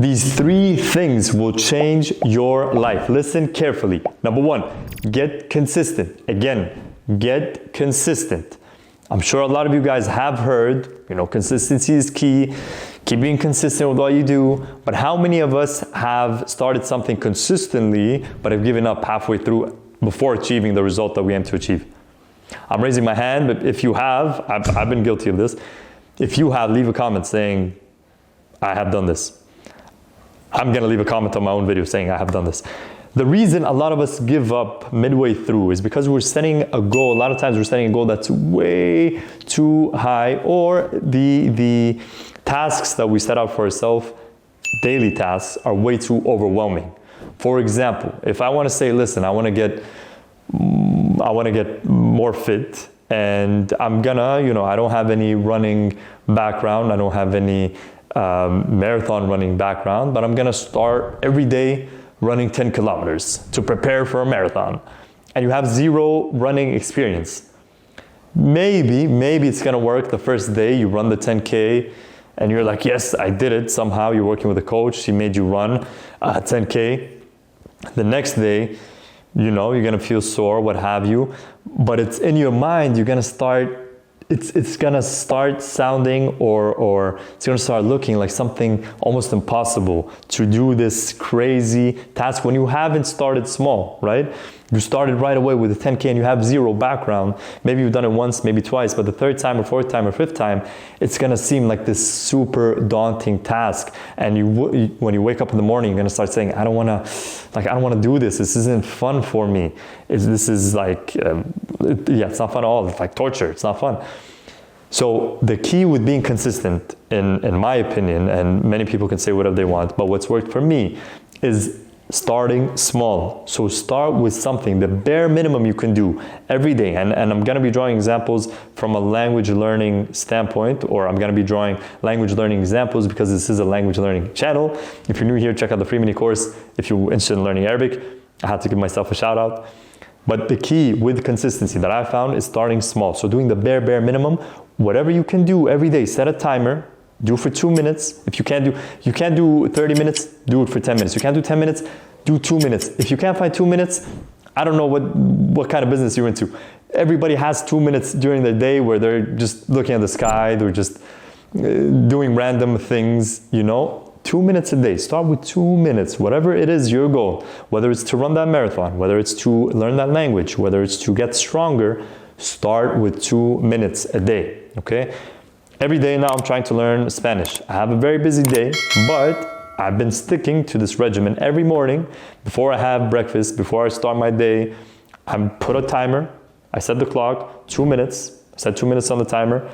These 3 things will change your life. Listen carefully. Number 1, get consistent. Again, get consistent. I'm sure a lot of you guys have heard, consistency is key. Keep being consistent with all you do. But how many of us have started something consistently, but have given up halfway through before achieving the result that we aim to achieve? I'm raising my hand, but if you have, I've been guilty of this. If you have, leave a comment saying, I have done this. I'm gonna leave a comment on my own video saying I have done this. The reason a lot of us give up midway through is because we're setting a goal. A lot of times we're setting a goal that's way too high, or the tasks that we set out for ourselves, daily tasks, are way too overwhelming. For example, if I want to say, listen, I want to get more fit, and I'm gonna, I don't have any running background, I don't have any marathon running background, but I'm gonna start every day running 10 kilometers to prepare for a marathon, and you have 0 running experience. Maybe it's gonna work the first day, you run the 10K, and you're like, yes, I did it. Somehow you're working with a coach, he made you run 10K. The next day, you're gonna feel sore, what have you, but it's in your mind, you're gonna start, it's gonna start sounding or it's gonna start looking like something almost impossible to do this crazy task when you haven't started small, right? You started right away with a 10K and you have 0 background. Maybe you've done it once, maybe twice, but the 3rd time or 4th time or 5th time, it's gonna seem like this super daunting task. And when you wake up in the morning, you're gonna start saying, I don't wanna do this. This isn't fun for me. This is like, it's not fun at all. It's like torture, it's not fun. So the key with being consistent, in my opinion, and many people can say whatever they want, but what's worked for me is starting small. So start with something, the bare minimum you can do every day. And I'm gonna be drawing examples from a language learning standpoint, or I'm gonna be drawing language learning examples because this is a language learning channel. If you're new here, check out the free mini course. If you're interested in learning Arabic, I had to give myself a shout out. But the key with consistency that I found is starting small. So doing the bare minimum, whatever you can do every day, set a timer, do for 2 minutes. If you can't do 30 minutes, do it for 10 minutes. You can't do 10 minutes, do 2 minutes. If you can't find 2 minutes, I don't know what kind of business you're into. Everybody has 2 minutes during the day where they're just looking at the sky, they're just doing random things, 2 minutes a day. Start with 2 minutes, whatever it is your goal, whether it's to run that marathon, whether it's to learn that language, whether it's to get stronger, start with 2 minutes a day, okay? Every day now I'm trying to learn Spanish. I have a very busy day, but I've been sticking to this regimen every morning. Before I have breakfast, before I start my day, I put a timer, I set the clock, 2 minutes, I set 2 minutes on the timer,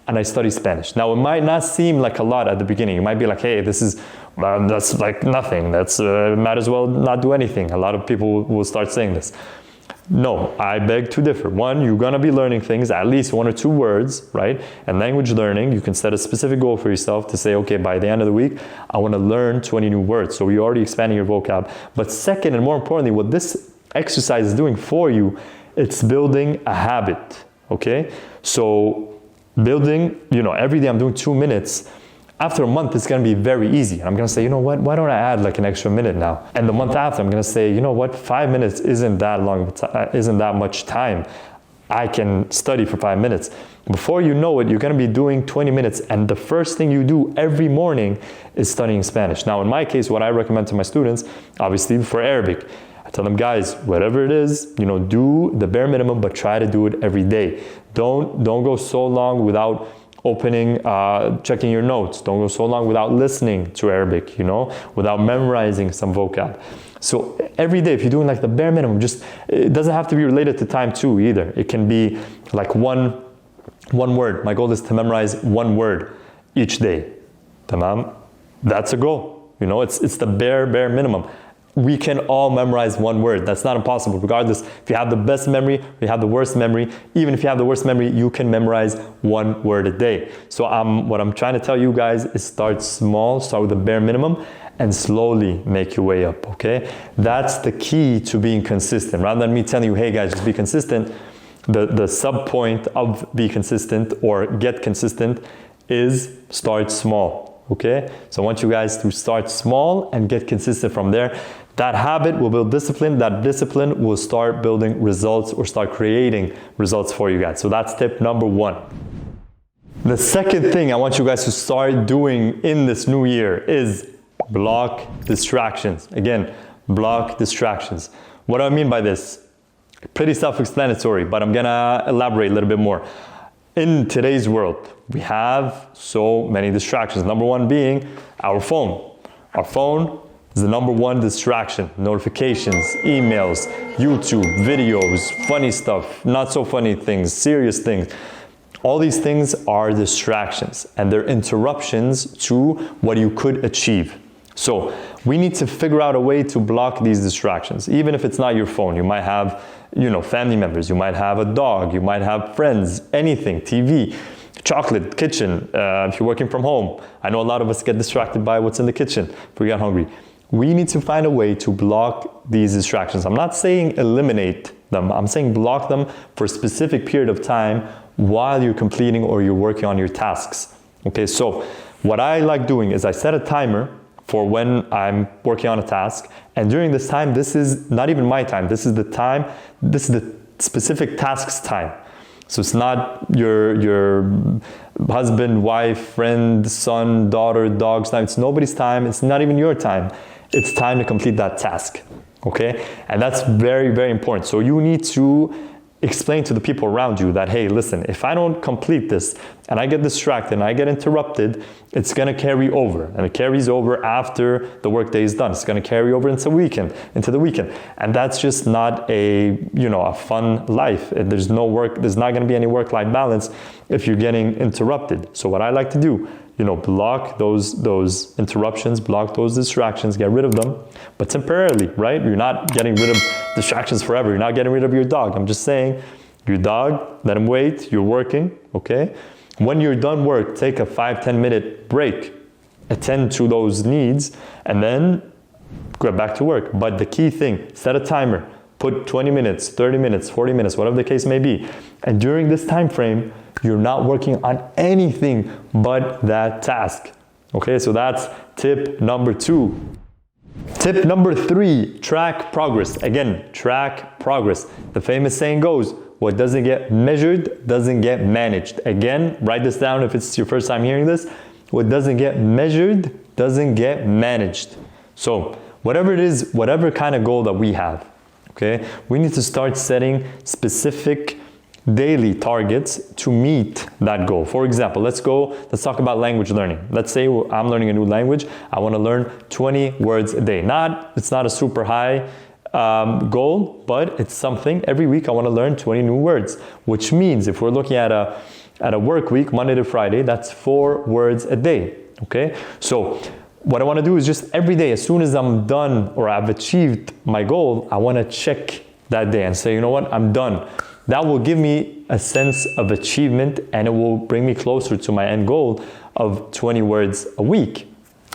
and I study Spanish. Now it might not seem like a lot at the beginning. You might be like, hey, that's like nothing. Might as well not do anything. A lot of people will start saying this. No, I beg to differ. One, you're gonna be learning things, at least 1 or 2 words, right? And language learning, you can set a specific goal for yourself to say, okay, by the end of the week, I wanna learn 20 new words. So you're already expanding your vocab. But second, and more importantly, what this exercise is doing for you, it's building a habit, okay? So building, every day I'm doing 2 minutes. After a month, it's gonna be very easy. I'm gonna say, why don't I add like an extra minute now? And the month after, I'm gonna say, 5 minutes isn't that long, isn't that much time. I can study for 5 minutes. Before you know it, you're gonna be doing 20 minutes, and the first thing you do every morning is studying Spanish. Now, in my case, what I recommend to my students, obviously for Arabic, I tell them, guys, whatever it is, do the bare minimum, but try to do it every day. Don't go so long without opening, checking your notes. Don't go so long without listening to Arabic, without memorizing some vocab. So every day, if you're doing like the bare minimum, it doesn't have to be related to time too either. It can be like one word. My goal is to memorize 1 word each day. Tamam? That's a goal. It's the bare minimum. We can all memorize 1 word. That's not impossible. Regardless, if you have the best memory, or you have the worst memory, even if you have the worst memory, you can memorize 1 word a day. So what I'm trying to tell you guys is start small, start with the bare minimum, and slowly make your way up, okay? That's the key to being consistent. Rather than me telling you, hey guys, just be consistent, the sub point of be consistent or get consistent is start small. okay? So I want you guys to start small and get consistent from there. That habit will build discipline. That discipline will start building results or start creating results for you guys. So that's tip number 1. The second thing I want you guys to start doing in this new year is block distractions. Again, block distractions. What do I mean by this? Pretty self-explanatory, but I'm gonna elaborate a little bit more. In today's world, we have so many distractions. Number 1 being our phone. Our phone is the number 1 distraction. Notifications, emails, YouTube, videos, funny stuff, not so funny things, serious things. All these things are distractions and they're interruptions to what you could achieve. So we need to figure out a way to block these distractions. Even if it's not your phone, you might have, family members, you might have a dog, you might have friends, anything, TV, chocolate, kitchen, if you're working from home. I know a lot of us get distracted by what's in the kitchen if we get hungry. We need to find a way to block these distractions. I'm not saying eliminate them. I'm saying block them for a specific period of time while you're completing or you're working on your tasks. Okay, so what I like doing is I set a timer for when I'm working on a task. And during this time, this is not even my time. This is the specific task's time. So it's not your husband, wife, friend, son, daughter, dog's time. It's nobody's time. It's not even your time. It's time to complete that task, okay? And that's very, very important. So you need to explain to the people around you that, hey, listen, if I don't complete this and I get distracted and I get interrupted, it's gonna carry over. And it carries over after the workday is done. It's gonna carry over into the weekend. And that's just not a fun life. There's not gonna be any work-life balance if you're getting interrupted. So what I like to do, block those interruptions, block those distractions, get rid of them, but temporarily, right? You're not getting rid of distractions forever. You're not getting rid of your dog. I'm just saying, your dog, let him wait, you're working, okay? When you're done work, take a 5-10 minute break, attend to those needs, and then go back to work. But the key thing, set a timer, put 20 minutes, 30 minutes, 40 minutes, whatever the case may be. And during this time frame, you're not working on anything but that task. Okay, so that's tip number 2. Tip number 3, track progress. Again, track progress. The famous saying goes, what doesn't get measured doesn't get managed. Again, write this down if it's your first time hearing this. What doesn't get measured doesn't get managed. So whatever it is, whatever kind of goal that we have, okay, we need to start setting specific daily targets to meet that goal. For example, let's talk about language learning. Let's say I'm learning a new language. I want to learn 20 words a day. It's not a super high goal, but it's something. Every week I want to learn 20 new words, which means if we're looking at a work week, Monday to Friday, that's 4 words a day. Okay, so what I want to do is just every day, as soon as I'm done or I've achieved my goal, I want to check that day and say, you know what, I'm done. That will give me a sense of achievement and it will bring me closer to my end goal of 20 words a week.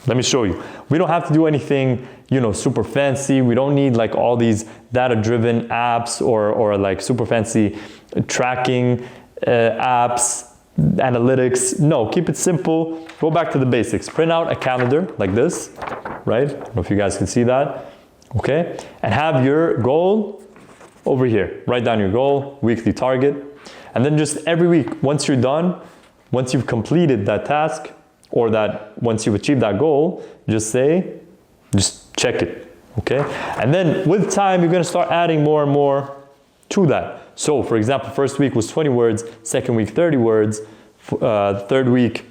Let me show you. We don't have to do anything, super fancy. We don't need like all these data-driven apps or like super fancy tracking apps, analytics. No, keep it simple. Go back to the basics. Print out a calendar like this, right? I don't know if you guys can see that. Okay, and have your goal over here. Write down your goal, weekly target, and then just every week, once you're done, once you've completed that task, or that once you've achieved that goal, just check it, okay? And then with time, you're gonna start adding more and more to that. So for example, first week was 20 words, second week 30 words, third week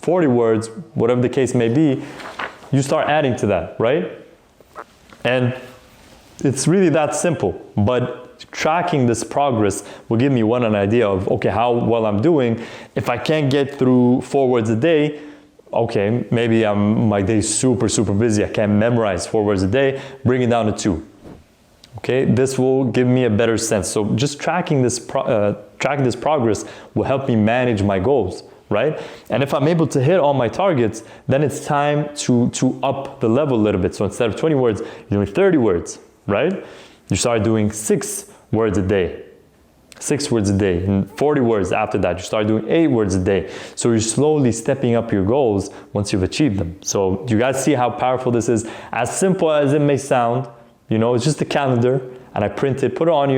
40 words, whatever the case may be, you start adding to that, right? And it's really that simple, but tracking this progress will give me an idea of, okay, how well I'm doing. If I can't get through 4 words a day, okay, maybe my day's super, super busy. I can't memorize 4 words a day, bring it down to 2. Okay, this will give me a better sense. So just tracking this progress will help me manage my goals, right? And if I'm able to hit all my targets, then it's time to up the level a little bit. So instead of 20 words, you're doing 30 words, right? You start doing 6 words a day, 6 words a day, and 40 words after that. You start doing 8 words a day. So you're slowly stepping up your goals once you've achieved them. So you guys see how powerful this is? As simple as it may sound, you know, it's just a calendar, and I print it, put it on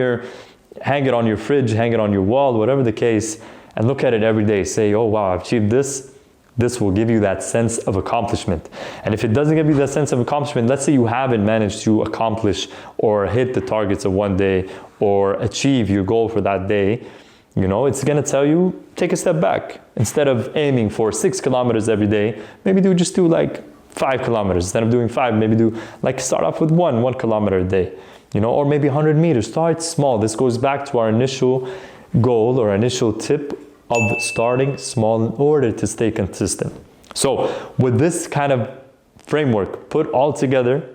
hang it on your fridge, hang it on your wall, whatever the case, and look at it every day. Say, oh wow, I've achieved this. This will give you that sense of accomplishment. And if it doesn't give you that sense of accomplishment, let's say you haven't managed to accomplish or hit the targets of one day or achieve your goal for that day, you know, it's gonna tell you, take a step back. Instead of aiming for 6 kilometers every day, maybe just do like 5 kilometers. Instead of doing 5, maybe start off with 1 kilometer a day, you know, or maybe 100 meters. Start small. This goes back to our initial goal or initial tip of starting small in order to stay consistent. So with this kind of framework put all together,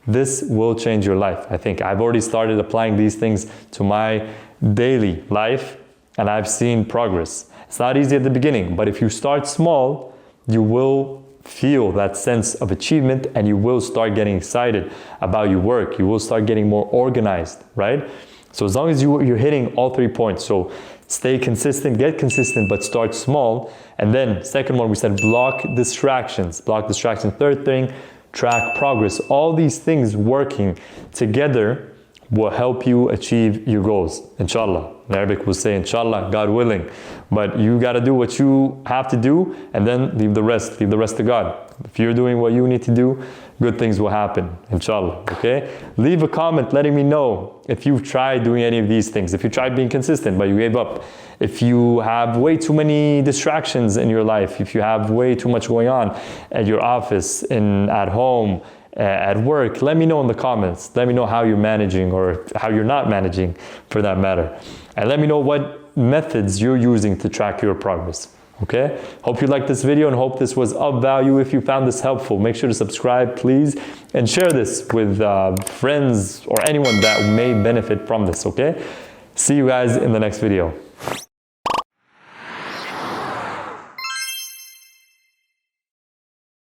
this will change your life. I think I've already started applying these things to my daily life, and I've seen progress. It's not easy at the beginning, but if you start small, you will feel that sense of achievement, and you will start getting excited about your work. You will start getting more organized, right? So as long as you're hitting all 3 points, so stay consistent, get consistent, but start small. And then second one, we said block distractions. Block distractions. Third thing, track progress. All these things working together will help you achieve your goals. Inshallah. In Arabic we'll say inshallah, God willing. But you got to do what you have to do, and then leave the rest to God. If you're doing what you need to do, good things will happen, inshallah, okay? Leave a comment letting me know if you've tried doing any of these things, if you tried being consistent but you gave up, if you have way too many distractions in your life, if you have way too much going on at your office, at home, at work, let me know in the comments. Let me know how you're managing, or how you're not managing for that matter. And let me know what methods you're using to track your progress. Okay, hope you liked this video and hope this was of value. If you found this helpful, make sure to subscribe, please, and share this with friends or anyone that may benefit from this, okay? See you guys in the next video.